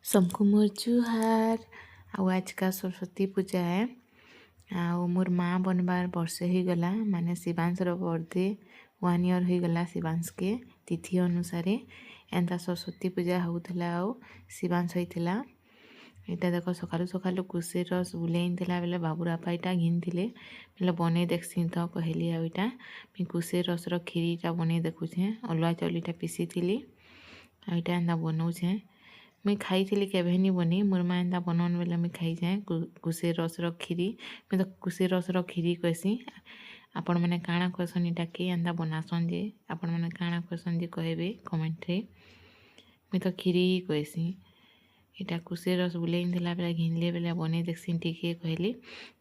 सबको मोर जुहार। आज का सरस्वती पूजा है। मोर माँ बनबार वर्षे हो गला माने शिवांशर बर्थडे 1 ईयर हो गला। शिवांश के तिथि अनुसार एंता सरस्वती पूजा होता। शिवांश होता यहाँ देख सकालू सकालू कुसे रस बुले बेले बाबूरापा यहाँ घिनी बेले बन देखसी तो कहली आईटा कुसे रसर खीरीटा बन देखुचे। अलुआ चाउलीटा पीसी थी आईटा एंता बनाऊे। मुई खाई केवे नहीं बनी मोर माँ एंता बनान बेले मुई खाई जाए कुसे रसर खीरी। मुई तो कुसे रसर खीरी कहसी। आपण मैंने काଣା कहसन इटा के एंता बनासन जे आपण मैंने काଣା कहसन जे कहबे कमेंट रे। मुई तो खीरी ही कहसी। इटा कुसे रस बुले बेले घिनले बेले बने देखसी टिके कहली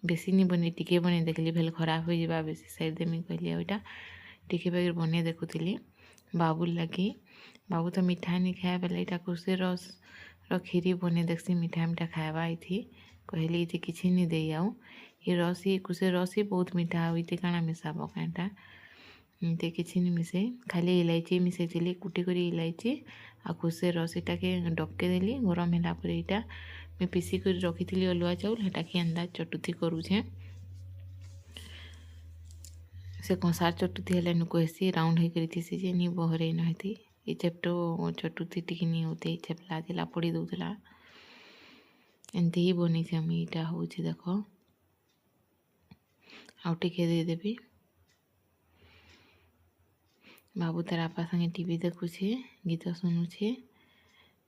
बेसी नहीं बने टिके बने देखली भेल खराब हो जावा बेसी साइड दे। मुई कहली इटा टिके बगैर बने देखुली बाबू लगी। बाबू तो मिठा नहीं खाए बेले इटा कुसे रस खीरी बने देखसी मिठा मिठा खावा थी कहली ये किसी नहीं दे आऊ ये रस ही कुसे रस ही बहुत मीठा ये काଣା मिसाब कईटा ये किसी नहीं मिसे खाली इलायची मिसे थी कुटी करी इलायची आ कुसे रस इटा के डबके देली गरम है पर यहाँ मैं पीसी कर रखी थी अलुआ चाउल हेटा के अंदा चटुती करुचे। से कंसार चटुती है कहसी राउंड होकर थी जे नहीं बहरे नही ये चेप्टो चटुती टिकी नहीं होते चेपला दिला पड़ी दूला एमती ही बनी से मुझे यहाँ हूँ देख आउ टिके देदेवी। बाबू तार आपा संगे टीवी देखुचे गीत शुणुचे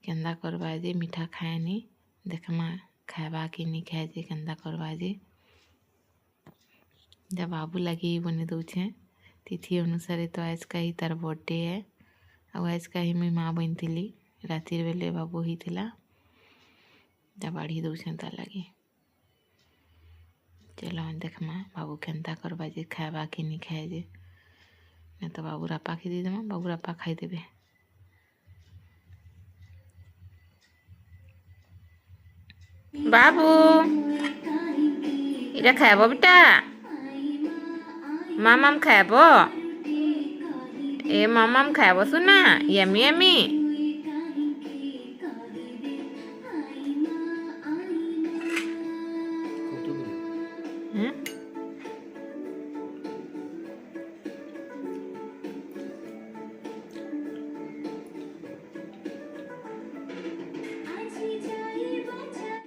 केन्दा करवा जे मीठा खाएनी देखमा खावा कि नहीं खाए जे केन्दा करवा जे जब बाबू लगे बने दौचे तिथि अनुसार। तो आज का ही तार बर्थडे है आज का ही मुई माँ बनी रातिर बेले बाबू होता जा बाढ़ी दौचे तार लगे। चलो देखमा बाबू केन्ता करवा जे खावा कि नहीं खाए जे नहीं तो बाबू रापा के देमा बाबू रापा खाई देबे। बाबू इटा खाब बेटा मामाम खाब ए मामाम खाब सुना यमी यमी